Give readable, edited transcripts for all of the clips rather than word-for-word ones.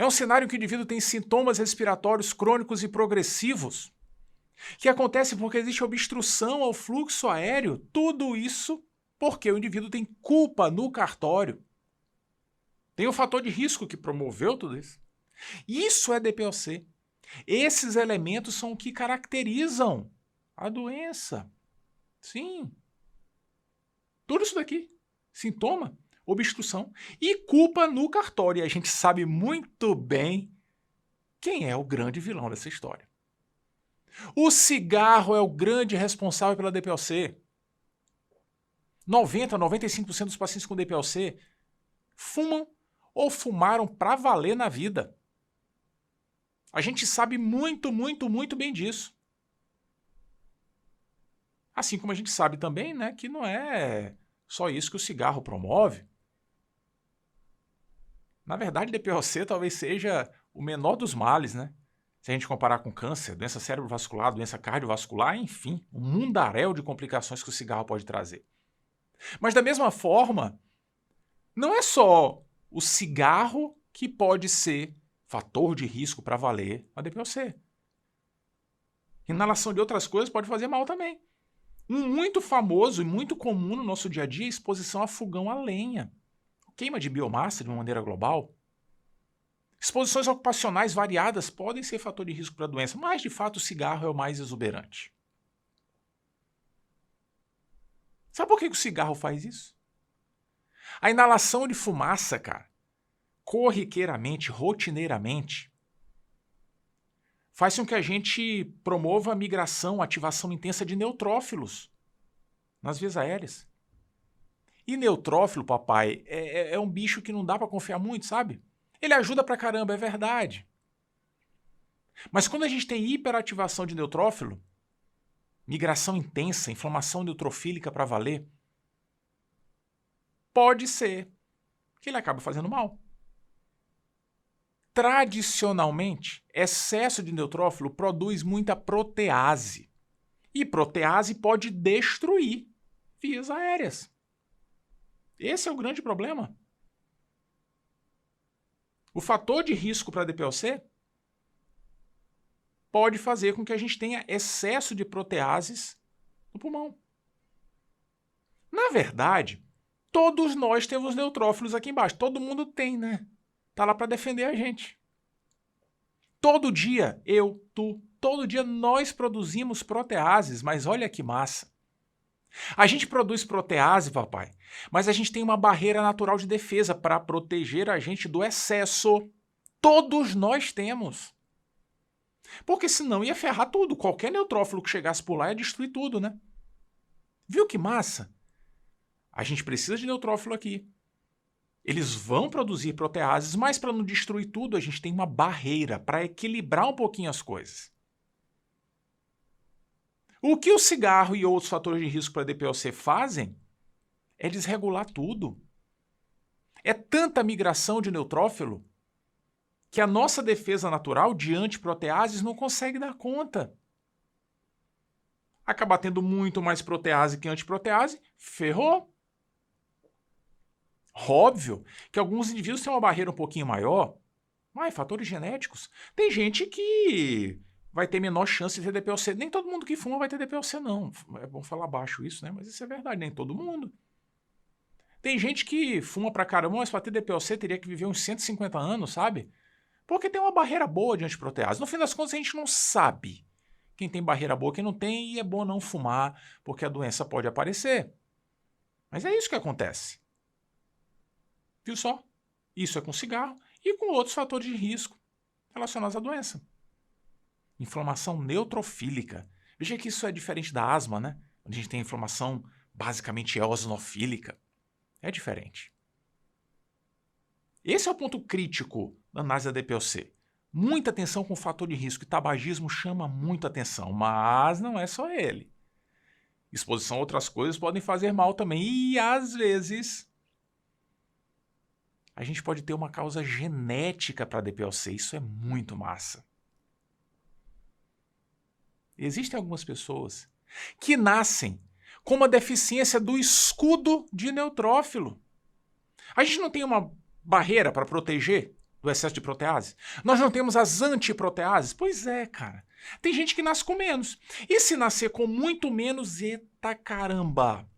É um cenário em que o indivíduo tem sintomas respiratórios crônicos e progressivos, que acontece porque existe obstrução ao fluxo aéreo. Tudo isso porque o indivíduo tem culpa no cartório. Tem um fator de risco que promoveu tudo isso. Isso é DPOC. Esses elementos são o que caracterizam a doença. Sim. Tudo isso daqui. Sintoma, obstrução e culpa no cartório. E a gente sabe muito bem quem é o grande vilão dessa história. O cigarro é o grande responsável pela DPOC. 95% dos pacientes com DPOC fumam ou fumaram para valer na vida. A gente sabe muito bem disso. Assim como a gente sabe também, né, que não é só isso que o cigarro promove. Na verdade, DPOC talvez seja o menor dos males, né? Se a gente comparar com câncer, doença cerebrovascular, doença cardiovascular, enfim, um mundaréu de complicações que o cigarro pode trazer. Mas da mesma forma, não é só o cigarro que pode ser fator de risco para valer a DPOC. Inalação de outras coisas pode fazer mal também. Um muito famoso e muito comum no nosso dia a dia é a exposição a fogão a lenha. Queima de biomassa de uma maneira global. Exposições ocupacionais variadas podem ser fator de risco para a doença, mas de fato o cigarro é o mais exuberante. Sabe por que o cigarro faz isso? A inalação de fumaça, cara, corriqueiramente, rotineiramente, faz com que a gente promova a migração, ativação intensa de neutrófilos nas vias aéreas. E neutrófilo, papai, é um bicho que não dá para confiar muito, sabe? Ele ajuda pra caramba, é verdade. Mas quando a gente tem hiperativação de neutrófilo, migração intensa, inflamação neutrofílica para valer, pode ser que ele acabe fazendo mal. Tradicionalmente, excesso de neutrófilo produz muita protease. E protease pode destruir vias aéreas. Esse é o grande problema. O fator de risco para a DPOC pode fazer com que a gente tenha excesso de proteases no pulmão. Na verdade, todos nós temos neutrófilos aqui embaixo. Todo mundo tem, né? Tá lá para defender a gente. Todo dia, eu, tu, todo dia nós produzimos proteases, mas olha que massa. A gente produz protease, papai, mas a gente tem uma barreira natural de defesa para proteger a gente do excesso. Todos nós temos. Porque senão ia ferrar tudo. Qualquer neutrófilo que chegasse por lá ia destruir tudo, né? Viu que massa? A gente precisa de neutrófilo aqui. Eles vão produzir proteases, mas para não destruir tudo, a gente tem uma barreira para equilibrar um pouquinho as coisas. O que o cigarro e outros fatores de risco para a DPOC fazem é desregular tudo. É tanta migração de neutrófilo que a nossa defesa natural de antiproteases não consegue dar conta. Acabar tendo muito mais protease que antiprotease, ferrou. Óbvio que alguns indivíduos têm uma barreira um pouquinho maior, mas fatores genéticos. Tem gente que vai ter menor chance de ter DPOC. Nem todo mundo que fuma vai ter DPOC, não. É bom falar baixo isso, né? Mas isso é verdade, nem todo mundo. Tem gente que fuma pra caramba, mas para ter DPOC teria que viver uns 150 anos, sabe? Porque tem uma barreira boa de antiprotease. No fim das contas, a gente não sabe quem tem barreira boa, quem não tem, e é bom não fumar, porque a doença pode aparecer. Mas é isso que acontece. Viu só? Isso é com cigarro e com outros fatores de risco relacionados à doença. Inflamação neutrofílica. Veja que isso é diferente da asma, né? Onde a gente tem inflamação basicamente eosinofílica. É diferente. Esse é o ponto crítico da análise da DPOC. Muita atenção com o fator de risco. E tabagismo chama muita atenção, mas não é só ele. Exposição a outras coisas podem fazer mal também. E, às vezes, a gente pode ter uma causa genética para a DPOC. Isso é muito massa. Existem algumas pessoas que nascem com uma deficiência do escudo de neutrófilo. A gente não tem uma barreira para proteger do excesso de protease? Nós não temos as antiproteases? Pois é, cara. Tem gente que nasce com menos. E se nascer com muito menos, eita caramba!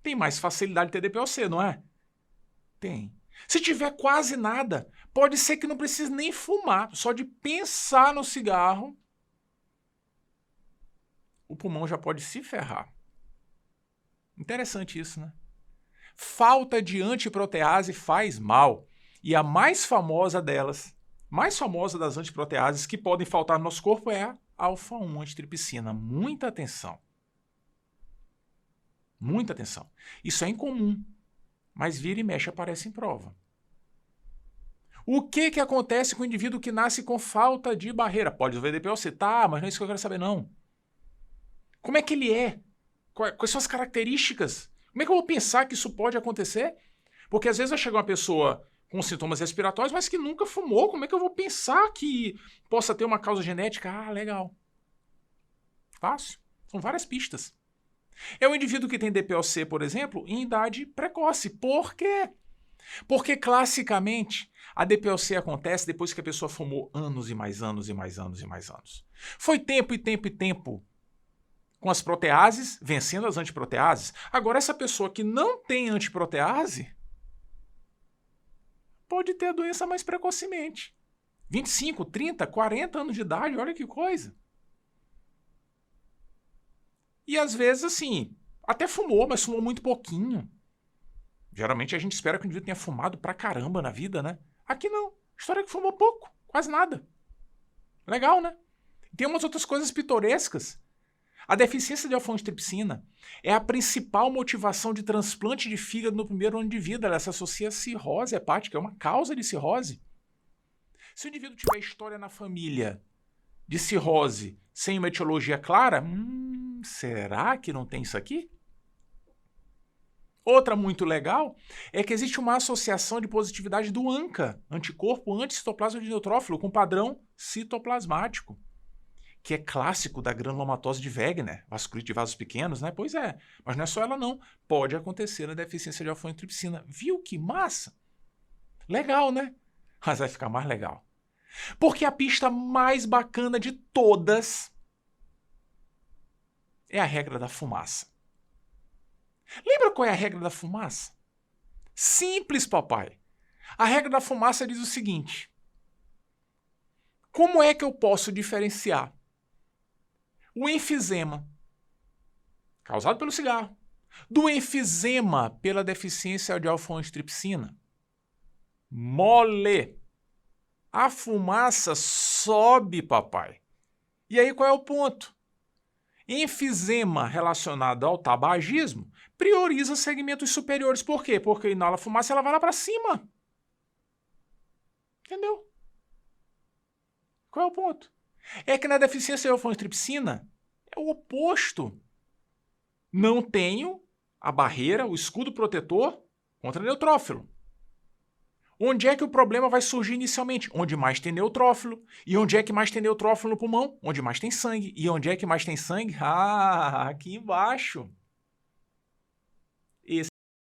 Tem mais facilidade de ter DPOC, não é? Tem. Se tiver quase nada, pode ser que não precise nem fumar. Só de pensar no cigarro, o pulmão já pode se ferrar. Interessante isso, né? Falta de antiprotease faz mal. E a mais famosa delas, mais famosa das antiproteases que podem faltar no nosso corpo é a alfa-1 antitripsina. Muita atenção. Muita atenção. Isso é incomum, mas vira e mexe aparece em prova. O que acontece com o indivíduo que nasce com falta de barreira? Pode haver DPOC, tá, mas não é isso que eu quero saber, não. Como é que ele é? Quais são as características? Como é que eu vou pensar que isso pode acontecer? Porque às vezes vai chegar uma pessoa com sintomas respiratórios, mas que nunca fumou. Como é que eu vou pensar que possa ter uma causa genética? Ah, legal. Fácil. São várias pistas. É um indivíduo que tem DPOC, por exemplo, em idade precoce. Por quê? Porque, classicamente, a DPOC acontece depois que a pessoa fumou anos e mais anos e mais anos e mais anos. Foi tempo e tempo e tempo com as proteases, vencendo as antiproteases. Agora, essa pessoa que não tem antiprotease pode ter a doença mais precocemente. 25, 30, 40 anos de idade, olha que coisa. E às vezes, assim, até fumou, mas fumou muito pouquinho. Geralmente a gente espera que o indivíduo tenha fumado pra caramba na vida, né? Aqui não. A história é que fumou pouco, quase nada. Legal, né? Tem umas outras coisas pitorescas. A deficiência de alfa-1-antitripsina é a principal motivação de transplante de fígado no primeiro ano de vida. Ela se associa a cirrose hepática, é uma causa de cirrose. Se o indivíduo tiver história na família de cirrose sem uma etiologia clara, será que não tem isso aqui? Outra muito legal é que existe uma associação de positividade do ANCA, anticorpo anticitoplasma de neutrófilo, com padrão citoplasmático, que é clássico da granulomatose de Wegener, vasculite de vasos pequenos, né? Pois é, mas não é só ela não. Pode acontecer na deficiência de alfa-1-antitripsina. Viu que massa? Legal, né? Mas vai ficar mais legal. Porque a pista mais bacana de todas é a regra da fumaça. Lembra qual é a regra da fumaça? Simples, papai. A regra da fumaça diz o seguinte: como é que eu posso diferenciar o enfisema causado pelo cigarro do enfisema pela deficiência de alfa-1-antitripsina? Mole! A fumaça sobe, papai. E aí qual é o ponto? Enfisema relacionado ao tabagismo prioriza segmentos superiores. Por quê? Porque inala a fumaça e ela vai lá para cima. Entendeu? Qual é o ponto? É que na deficiência de alfa-1-antitripsina é o oposto. Não tenho a barreira, o escudo protetor contra neutrófilo. Onde é que o problema vai surgir inicialmente? Onde mais tem neutrófilo. E onde é que mais tem neutrófilo no pulmão? Onde mais tem sangue. E onde é que mais tem sangue? Ah, aqui embaixo.